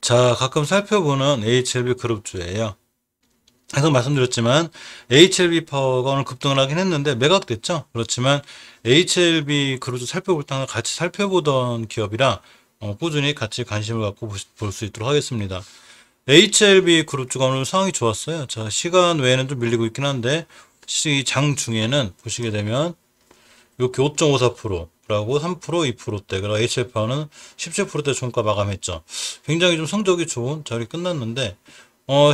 자, 가끔 살펴보는 HLB 그룹주예요. 계속 말씀드렸지만 HLB 파워가 오늘 급등을 하긴 했는데 매각됐죠. 그렇지만 HLB 그룹주 살펴볼 때는 같이 살펴보던 기업이라 꾸준히 같이 관심을 갖고 볼 수 있도록 하겠습니다. HLB 그룹주가 오늘 상황이 좋았어요. 자, 시간 외에는 좀 밀리고 있긴 한데 장 중에는 보시게 되면 이렇게 5.54%라고 3%, 2%대, 그리고 HL파는 17%대 종가 마감했죠. 굉장히 좀 성적이 좋은 자리 끝났는데,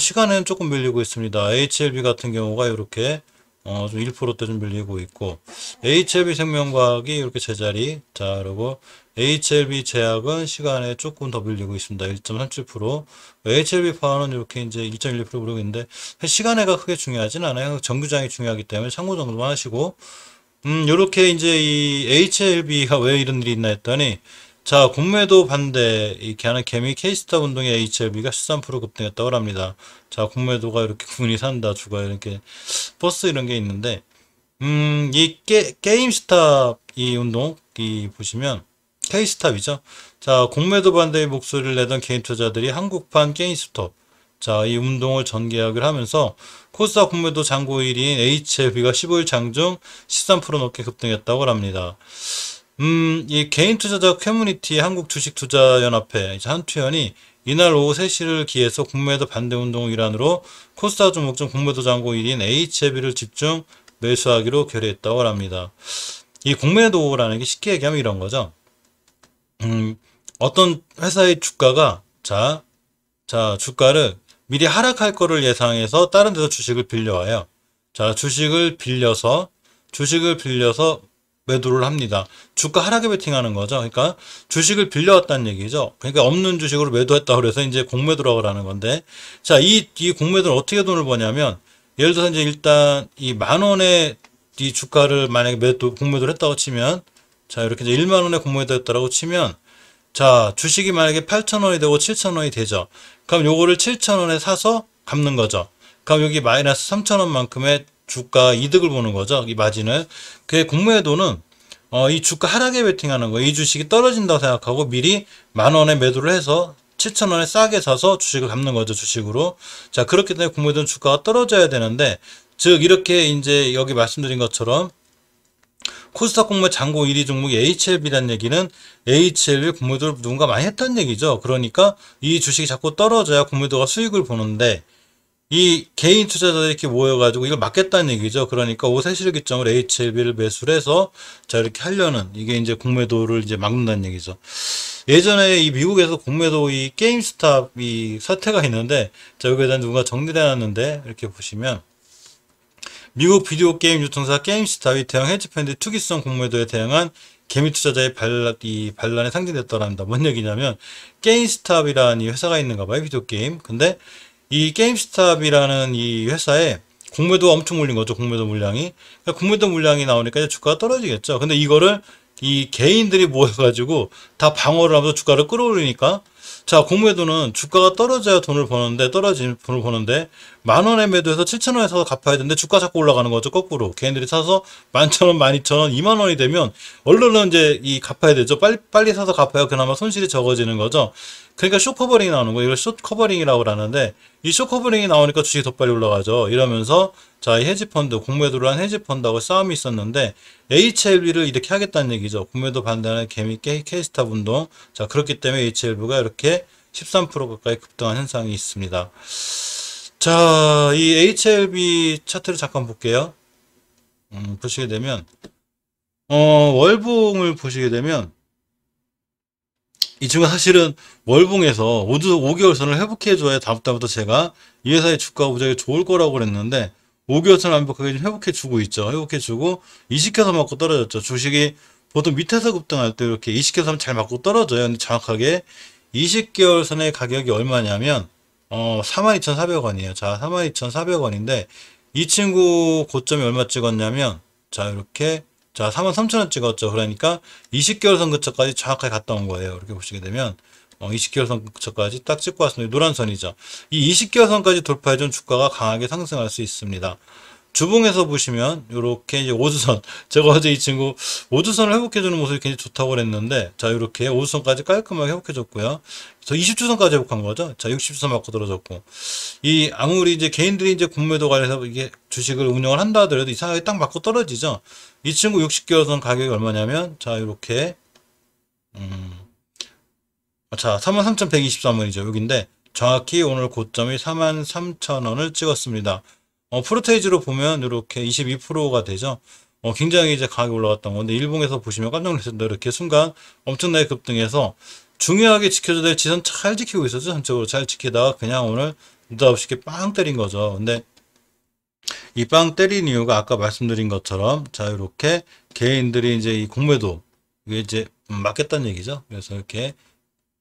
시간에는 조금 밀리고 있습니다. HLB 같은 경우가 이렇게, 좀 1%대 좀 밀리고 있고, HLB 생명과학이 이렇게 제자리, 자, 그리고 HLB 제약은 시간에 조금 더 밀리고 있습니다. 1.37%. HLB 파워는 이렇게 이제 1.12% 그러고 있는데, 시간에가 크게 중요하진 않아요. 정규장이 중요하기 때문에 참고 정도만 하시고, 요렇게 이제 이 HLB가 왜 이런 일이 있나 했더니, 자, 공매도 반대, 이렇게 하는 개미 K스타 운동의 HLB가 13% 급등했다고 합니다. 자, 공매도가 이렇게 군이 산다, 주가 이렇게, 버스 이런 게 있는데, 이 게임스탑 이 운동, 이 보시면, K스탑이죠. 자, 공매도 반대의 목소리를 내던 개인 투자들이 한국판 게임스톱, 자, 이 운동을 전개하기를 하면서 코스닥 공매도 장고 1위인 HLB가 15일 장중 13% 넘게 급등했다고 합니다. 이 개인 투자자 커뮤니티 한국 주식투자연합회 한투연이 이날 오후 3시를 기해서 공매도 반대 운동 일환으로 코스닥 종목중 공매도 장고 1위인 HLB를 집중 매수하기로 결의했다고 합니다. 이 공매도라는 게 쉽게 얘기하면 이런 거죠. 어떤 회사의 주가가 자, 주가를 미리 하락할 거를 예상해서 다른 데서 주식을 빌려와요. 자, 주식을 빌려서 매도를 합니다. 주가 하락에 베팅하는 거죠. 그러니까 주식을 빌려왔다는 얘기죠. 그러니까 없는 주식으로 매도했다고 그래서 이제 공매도라고 하는 건데, 자, 이 공매도는 어떻게 돈을 버냐면, 예를 들어서 이제 일단 이 만 원의 이 주가를 만약에 공매도를 했다고 치면, 자, 이렇게 이제 1만 원의 공매도였다고 치면, 자, 주식이 만약에 8,000원이 되고 7,000원이 되죠. 그럼 요거를 7,000원에 사서 갚는 거죠. 그럼 여기 마이너스 3,000원만큼의 주가 이득을 보는 거죠. 이 마진을. 그 공매도는 이 주가 하락에 베팅하는 거예요. 이 주식이 떨어진다고 생각하고 미리 만 원에 매도를 해서 7,000원에 싸게 사서 주식을 갚는 거죠. 주식으로. 자, 그렇기 때문에 공매도는 주가가 떨어져야 되는데, 즉 이렇게 이제 여기 말씀드린 것처럼 코스닥 공매 장고 1위 종목이 HLB라는 얘기는 HLB 공매도를 누군가 많이 했다는 얘기죠. 그러니까 이 주식이 자꾸 떨어져야 공매도가 수익을 보는데, 이 개인 투자자들이 이렇게 모여가지고 이걸 막겠다는 얘기죠. 그러니까 오후 3시를 기점으로 HLB를 매수를 해서 자, 이렇게 하려는, 이게 이제 공매도를 이제 막는다는 얘기죠. 예전에 이 미국에서 공매도 이 게임스탑 이 사태가 있는데, 자, 여기에 대한 누군가 정리를 해놨는데, 이렇게 보시면 미국 비디오 게임 유통사 게임스탑이 대형 헤지펀드 투기성 공매도에 대응한 개미 투자자의 반란에 상징됐더랍니다. 뭔 얘기냐면, 게임스탑이라는 이 회사가 있는가 봐요, 비디오 게임. 근데 이 게임스탑이라는 이 회사에 공매도가 엄청 몰린 거죠, 공매도 물량이. 그러니까 공매도 물량이 나오니까 이제 주가가 떨어지겠죠. 근데 이거를 이 개인들이 모여가지고 다 방어를 하면서 주가를 끌어올리니까, 자, 공매도는 주가가 떨어져야 돈을 버는데, 떨어진 돈을 버는데, 만 원에 매도해서 7,000원에 사서 갚아야 되는데, 주가 자꾸 올라가는 거죠, 거꾸로. 개인들이 사서 11,000원, 12,000원, 2만 원이 되면, 얼른 이제 갚아야 되죠. 빨리 사서 갚아야 그나마 손실이 적어지는 거죠. 그러니까 숏커버링이 나오는 거예요. 이걸 숏커버링이라고 하는데, 이 숏커버링이 나오니까 주식이 더 빨리 올라가죠. 이러면서, 자, 이 헤지펀드, 공매도를 한 헤지펀드하고 싸움이 있었는데, HLB를 이렇게 하겠다는 얘기죠. 공매도 반대하는 개미 K스탑 운동. 자, 그렇기 때문에 HLB가 이렇게 13% 가까이 급등한 현상이 있습니다. 자, 이 HLB 차트를 잠깐 볼게요. 보시게 되면, 월봉을 보시게 되면, 이 친구가 사실은 월봉에서 5개월선을 회복해줘야 다음부터 제가 이 회사의 주가 우정이 좋을 거라고 그랬는데, 5개월선 완벽하게 좀 회복해주고 있죠. 회복해주고, 이식해서 맞고 떨어졌죠. 주식이 보통 밑에서 급등할 때 이렇게 이식해서 잘 맞고 떨어져요. 근데 정확하게 20개월선의 가격이 얼마냐면, 42,400원이에요. 자, 42,400원인데, 이 친구 고점이 얼마 찍었냐면, 자, 이렇게, 자, 43,000원 찍었죠. 그러니까 20개월선 근처까지 정확하게 갔다 온 거예요. 이렇게 보시게 되면 20개월선 근처까지 딱 찍고 왔습니다. 노란 선이죠. 이 20개월선까지 돌파해준 주가가 강하게 상승할 수 있습니다. 주봉에서 보시면 요렇게 이제 5주선 제가 어제 이 친구 5주선을 회복해주는 모습이 굉장히 좋다고 그랬는데 자 요렇게 5주선까지 깔끔하게 회복해줬고요. 그래서 20주선까지 회복한 거죠. 자 60주선 맞고 떨어졌고 이 아무리 이제 개인들이 이제 공매도 관해서 이게 주식을 운영을 한다 하더라도 이상하게 딱 맞고 떨어지죠. 이 친구 60개월선 가격이 얼마냐면 자 요렇게 자 33,123원이죠. 여기인데 정확히 오늘 고점이 43,000원을 찍었습니다. 프로테이지로 보면 이렇게 22%가 되죠. 굉장히 이제 가격이 올라갔던 건데 일봉에서 보시면 깜짝 놀랐습니다. 이렇게 순간 엄청나게 급등해서 중요하게 지켜줘야 될 지선 잘 지키고 있었죠. 전적으로 잘 지키다가 그냥 오늘 느닷없이 이렇게 빵 때린 거죠. 근데 이 빵 때린 이유가 아까 말씀드린 것처럼 자 이렇게 개인들이 이제 이 공매도 이게 이제 맞겠다는 얘기죠. 그래서 이렇게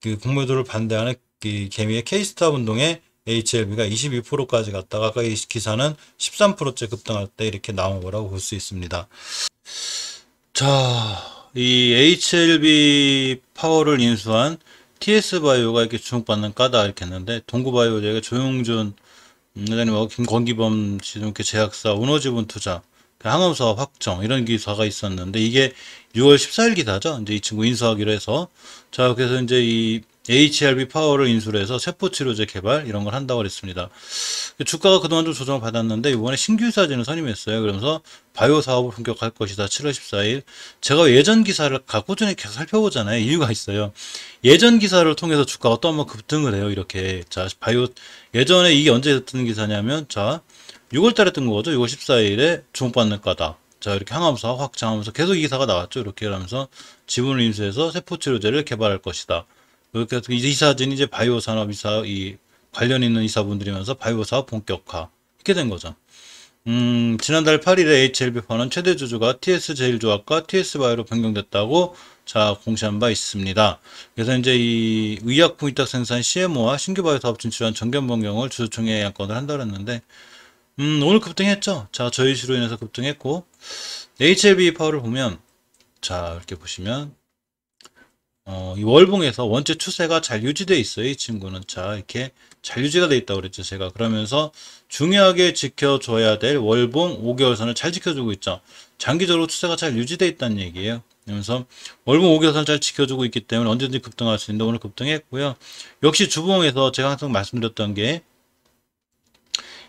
그 공매도를 반대하는 그 개미의 K스타 운동에 HLB가 22%까지 갔다가 아까 이 기사는 13%째 급등할 때 이렇게 나온 거라고 볼 수 있습니다. 자, 이 HLB 파워를 인수한 TS바이오가 이렇게 주목받는 까다 이렇게 했는데 동구바이오제가 조용준 회장님하고 김건기범 이렇게 제약사 운호지분 투자 항암사업 확정 이런 기사가 있었는데 이게 6월 14일 기사죠. 이제 이 친구 인수하기로 해서 자 그래서 이제 이 HRB 파워를 인수를 해서 세포치료제 개발 이런 걸 한다고 그랬습니다. 주가가 그동안 좀 조정을 받았는데 이번에 신규 이사진을 선임했어요. 그러면서 바이오 사업을 본격화할 것이다. 7월 14일. 제가 예전 기사를 꾸준히 계속 살펴보잖아요. 이유가 있어요. 예전 기사를 통해서 주가가 또 한번 급등을 해요. 이렇게 자 바이오 예전에 이게 언제 뜨는 기사냐면 자 6월 달에 뜬 거죠. 6월 14일에 주목받는 거다. 자 이렇게 항암사 확장하면서 계속 이 기사가 나왔죠. 이렇게 하면서 지분을 인수해서 세포치료제를 개발할 것이다. 이렇게 해서 이제 이사진이 이제 바이오 산업 이사 이 관련 있는 이사분들이면서 바이오 사업 본격화 이렇게 된 거죠. 지난달 8일에 HLB파는 최대 주주가 TS제일조합과 TS바이오로 변경됐다고 자 공시한 바 있습니다. 그래서 이제 이 의약품 위탁 생산 CMO와 신규 바이오 사업 진출한 정견 변경을 주주총회에 양건을 한다고 했는데 오늘 급등했죠. 자 저희 시로 인해서 급등했고 HLB 파워를 보면 자 이렇게 보시면 이 월봉에서 원체 추세가 잘 유지되어 있어요. 이 친구는 자 이렇게 잘 유지가 되어 있다고 그랬죠. 제가 그러면서 중요하게 지켜줘야 될 월봉 5개월선을 잘 지켜주고 있죠. 장기적으로 추세가 잘 유지되어 있다는 얘기예요. 그러면서 월봉 5개월선을 잘 지켜주고 있기 때문에 언제든지 급등할 수 있는데 오늘 급등했고요. 역시 주봉에서 제가 항상 말씀드렸던 게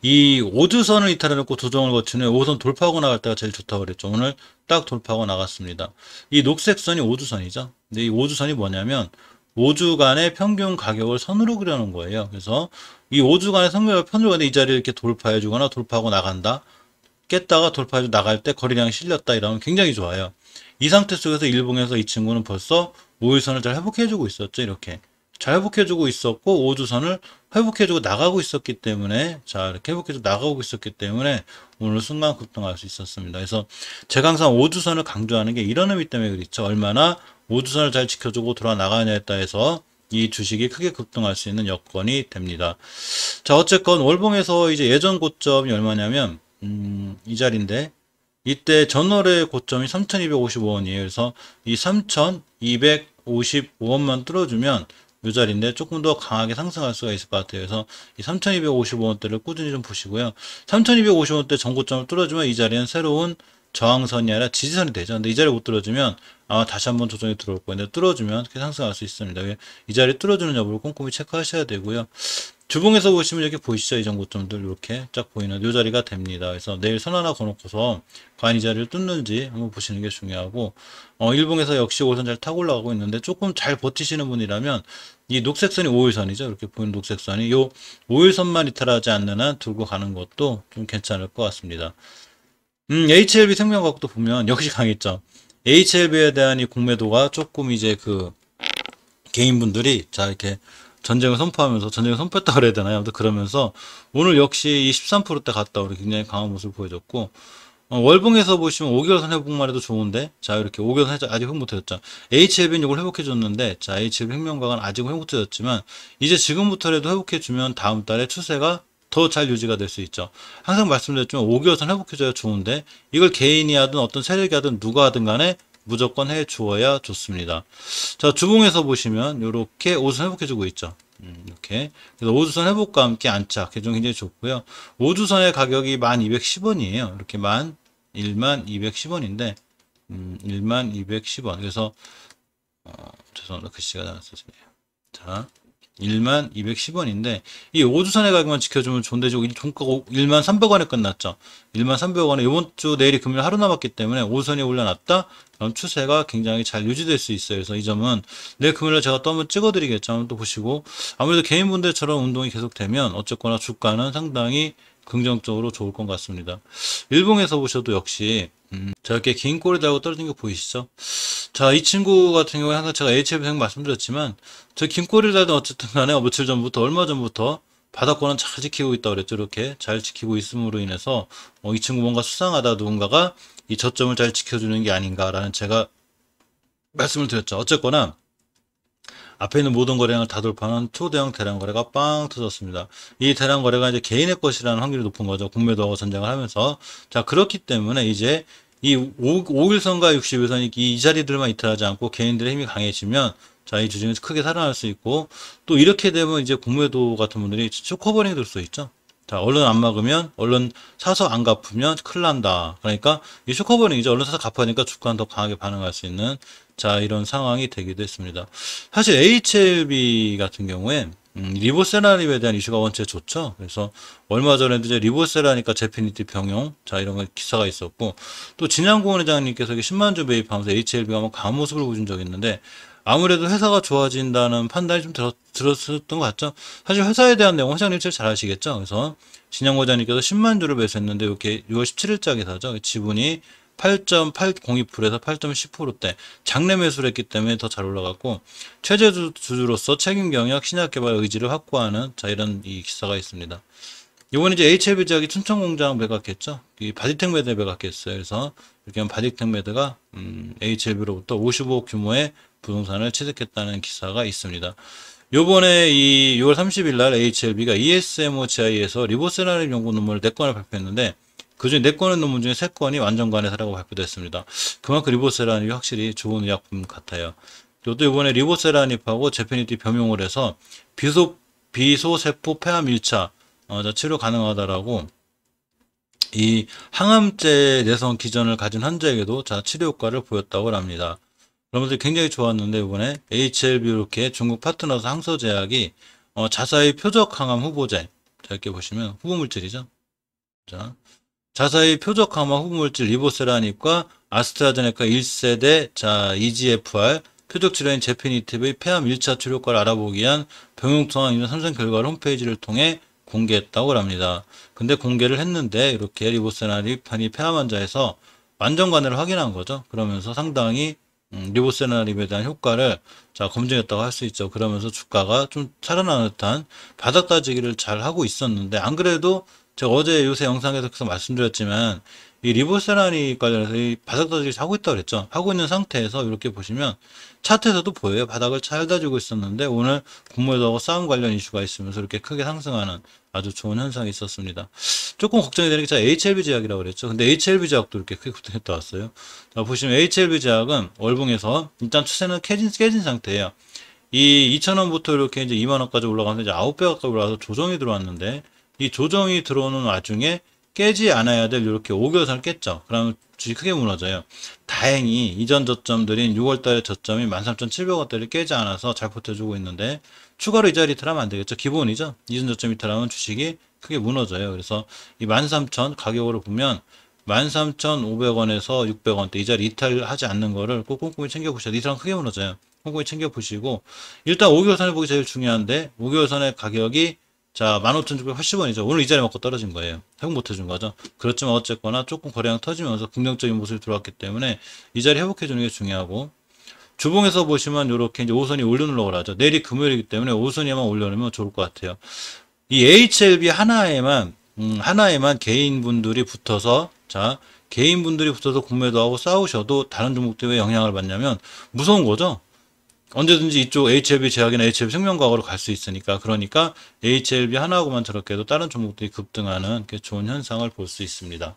이 5주선을 이탈해놓고 조정을 거치는 5선 돌파하고 나갈 때가 제일 좋다고 그랬죠. 오늘 딱 돌파하고 나갔습니다. 이 녹색 선이 5주선이죠. 근데 이 5주선이 뭐냐면 5주간의 평균 가격을 선으로 그려놓은 거예요. 그래서 이 5주간의 선별 편으로 이 자리를 이렇게 돌파해주거나 돌파하고 나간다. 깼다가 돌파해주고 나갈 때 거래량이 실렸다 이러면 굉장히 좋아요. 이 상태 속에서 일봉에서 이 친구는 벌써 5일선을 잘 회복해주고 있었죠. 이렇게. 잘 회복해주고 있었고 5주선을 회복해주고 나가고 있었기 때문에 자 이렇게 회복해주고 나가고 있었기 때문에 오늘 순간 급등할 수 있었습니다. 그래서 제가 항상 5주선을 강조하는 게 이런 의미 때문에 그렇죠. 얼마나 5주선을 잘 지켜주고 돌아 나가냐에 따라서 이 주식이 크게 급등할 수 있는 여건이 됩니다. 자 어쨌건 월봉에서 이제 예전 고점이 얼마냐면 이 자리인데 이때 전월의 고점이 3,255원이에요. 그래서 이 3,255원만 뚫어주면 이 자리인데 조금 더 강하게 상승할 수가 있을 것 같아요. 그래서 이 3,255원대를 꾸준히 좀 보시고요. 3,255원대 전고점을 뚫어주면 이 자리는 새로운 저항선이 아니라 지지선이 되죠. 근데 이 자리 못 뚫어주면 아마 다시 한번 조정이 들어올 거예요. 근데 뚫어주면 그렇게 상승할 수 있습니다. 이 자리 뚫어주는 여부를 꼼꼼히 체크하셔야 되고요. 주봉에서 보시면 이렇게 보이시죠? 이전 고점들 이렇게 쫙 보이는 이 자리가 됩니다. 그래서 내일 선 하나 거놓고서 과연 이 자리를 뚫는지 한번 보시는 게 중요하고 일봉에서 역시 5선 잘 타고 올라가고 있는데 조금 잘 버티시는 분이라면 이 녹색선이 5일선이죠. 이렇게 보이는 녹색선이 요 5일선만 이탈하지 않는 한 들고 가는 것도 좀 괜찮을 것 같습니다. HLB 생명과학도 보면 역시 강했죠. HLB에 대한 이 공매도가 조금 이제 그 개인분들이 자 이렇게 전쟁을 선포하면서 전쟁을 선포했다 그래야 되나요? 아무튼 그러면서 오늘 역시 이 13%대 갔다 오고 굉장히 강한 모습을 보여줬고 월봉에서 보시면 5개월선 회복만 해도 좋은데 자 이렇게 5개월선 아직 회복 못해줬죠. HLB는 이걸 회복해줬는데 자 HLB 생명과학은 아직 회복 못해줬지만 이제 지금부터라도 회복해주면 다음 달에 추세가 더 잘 유지가 될 수 있죠. 항상 말씀드렸지만 5개월선 회복해줘야 좋은데 이걸 개인이 하든 어떤 세력이 하든 누가 하든 간에 무조건 해 주어야 좋습니다. 자 주봉에서 보시면 이렇게 5선 회복해주고 있죠. 이렇게. 그래서 5주선 회복과 함께 안착. 개종 굉장히 좋고요. 5주선의 가격이 1210원이에요. 이렇게 1210원인데, 1210원. 그래서, 죄송합니다. 글씨가 나왔었네요. 자, 1210원인데, 이 5주선의 가격만 지켜주면 좋은데, 종가가 1300원에 끝났죠. 1300원에 이번 주 내일이 금요일 하루 남았기 때문에 5선이 올려놨다? 그럼 추세가 굉장히 잘 유지될 수 있어요. 그래서 이 점은 내일 금요일에 제가 또 한번 찍어드리겠죠. 한번 또 보시고, 아무래도 개인분들처럼 운동이 계속되면 어쨌거나 주가는 상당히 긍정적으로 좋을 것 같습니다. 일봉에서 보셔도 역시, 자, 이렇게 긴 꼬리 달고 떨어진 거 보이시죠? 자, 이 친구 같은 경우에 항상 제가 HLB 말씀드렸지만, 저 긴 꼬리를 달든 어쨌든 간에 며칠 전부터, 얼마 전부터 바닥권은 잘 지키고 있다고 그랬죠. 이렇게 잘 지키고 있음으로 인해서, 이 친구 뭔가 수상하다, 누군가가 이 저점을 잘 지켜주는 게 아닌가라는 제가 말씀을 드렸죠. 어쨌거나, 앞에 있는 모든 거래량을 다 돌파하는 초대형 대량 거래가 빵 터졌습니다. 이 대량 거래가 이제 개인의 것이라는 확률이 높은 거죠. 공매도하고 전쟁을 하면서. 자, 그렇기 때문에 이제 이 5일선과 60일선이 이 자리들만 이탈하지 않고 개인들의 힘이 강해지면 자, 이 주식은 크게 살아날 수 있고 또 이렇게 되면 이제 공매도 같은 분들이 쇼커버링이 될 수 있죠. 자, 얼른 안 막으면, 얼른 사서 안 갚으면 큰일 난다. 그러니까 이 쇼커버링이죠. 얼른 사서 갚으니까 주가는 더 강하게 반응할 수 있는 자, 이런 상황이 되기도 했습니다. 사실 HLB 같은 경우에 리보세라님에 대한 이슈가 원체 좋죠. 그래서 얼마 전에도 이제 리보세라니까 제피니티 병용 자 이런 거 기사가 있었고 또 진양고은 회장님께서 10만 주 매입하면서 HLB가 한번 강한 모습을 보여준 적이 있는데 아무래도 회사가 좋아진다는 판단이 좀 들었었던 것 같죠. 사실 회사에 대한 내용 회장님 제일 잘 아시겠죠. 그래서 진양고 회장님께서 10만 주를 매수했는데 이렇게 6월 17일자 기사죠. 지분이 8.802%에서 8.10%대 장내 매수를 했기 때문에 더 잘 올라갔고 최대 주주로서 책임 경영 신약 개발 의지를 확고하는 자 이런 이 기사가 있습니다. 이번에 이제 HLB 제약이 춘천공장 매각했죠. 이 바디텍 매드 매각했어요. 그래서 이렇게 하면 바디텍 매드가 HLB로부터 55억 규모의 부동산을 취득했다는 기사가 있습니다. 요번에 이 6월 30일 날 HLB가 ESMOGI에서 리보세라님 연구 논문을 4건을 발표했는데 그중에 4건의 논문 중에 3건이 완전 관해사라고 발표됐습니다. 그만큼 리보세라닙이 확실히 좋은 의약품 같아요. 또 이번에 리보세라닙하고 제페니티 병용을 해서 비소세포 폐암 1차 치료 가능하다라고 이 항암제 내성 기전을 가진 환자에게도 자 치료 효과를 보였다고 합니다. 여러분들 굉장히 좋았는데 이번에 HLB 이렇게 중국 파트너사 항서제약이 자사의 표적 항암 후보제 자 이렇게 보시면 후보물질이죠. 자 자사의 표적 강화 후보물질 리보세라닙과 아스트라제네카 1세대 자 EGFR 표적 치료인 제피니티브의 폐암 1차 치료 효과를 알아보기 위한 병용통합 임상 3선 결과를 홈페이지를 통해 공개했다고 합니다. 근데 공개를 했는데 이렇게 리보세라닙 폐암 환자에서 완전 관해를 확인한 거죠. 그러면서 상당히 리보세라닙에 대한 효과를 자 검증했다고 할 수 있죠. 그러면서 주가가 좀 살아나는 듯한 바닥 다지기를 잘 하고 있었는데 안 그래도 제가 어제 요새 영상에서 계속 말씀드렸지만 이 리보세라닙 관련해서 이 바닥 다지기를 하고 있다고 그랬죠. 하고 있는 상태에서 이렇게 보시면 차트에서도 보여요. 바닥을 잘 다지고 있었는데 오늘 공매도하고 싸움 관련 이슈가 있으면서 이렇게 크게 상승하는 아주 좋은 현상이 있었습니다. 조금 걱정이 되는 게 제가 HLB 제약이라고 그랬죠. 근데 HLB 제약도 이렇게 크게 급등했다 왔어요. 자, 보시면 HLB 제약은 월봉에서 일단 추세는 깨진 상태예요. 이 2,000원부터 이렇게 이제 2만원까지 올라가면서 이제 9배 가까이 올라가서 조정이 들어왔는데 이 조정이 들어오는 와중에 깨지 않아야 될 이렇게 5개월선을 깼죠. 그러면 주식 크게 무너져요. 다행히 이전 저점들인 6월달의 저점이 13,700원대를 깨지 않아서 잘 버텨주고 있는데 추가로 이 자리 이탈하면 안 되겠죠. 기본이죠. 이전 저점 이탈하면 주식이 크게 무너져요. 그래서 이 13,000 가격으로 보면 13,500원에서 600원대 이 자리 이탈하지 않는 거를 꼭 꼼꼼히 챙겨보셔야 돼요. 이탈은 크게 무너져요. 꼼꼼히 챙겨보시고 일단 5개월선을 보기 제일 중요한데 5개월선의 가격이 자, 15,680원이죠. 오늘 이 자리 먹고 떨어진 거예요. 회복 못 해준 거죠. 그렇지만 어쨌거나 조금 거래량 터지면서 긍정적인 모습이 들어왔기 때문에 이 자리 회복해주는 게 중요하고 주봉에서 보시면 이렇게 이제 5선이 올려놓으려고 하죠. 내일이 금요일이기 때문에 5선이만 올려놓으면 좋을 것 같아요. 이 HLB 하나에만 개인분들이 붙어서 자, 개인분들이 붙어서 공매도 하고 싸우셔도 다른 종목들이 왜 영향을 받냐면 무서운 거죠. 언제든지 이쪽 HLB 제약이나 HLB 생명과학으로 갈 수 있으니까 그러니까 HLB 하나하고만 저렇게 해도 다른 종목들이 급등하는 좋은 현상을 볼 수 있습니다.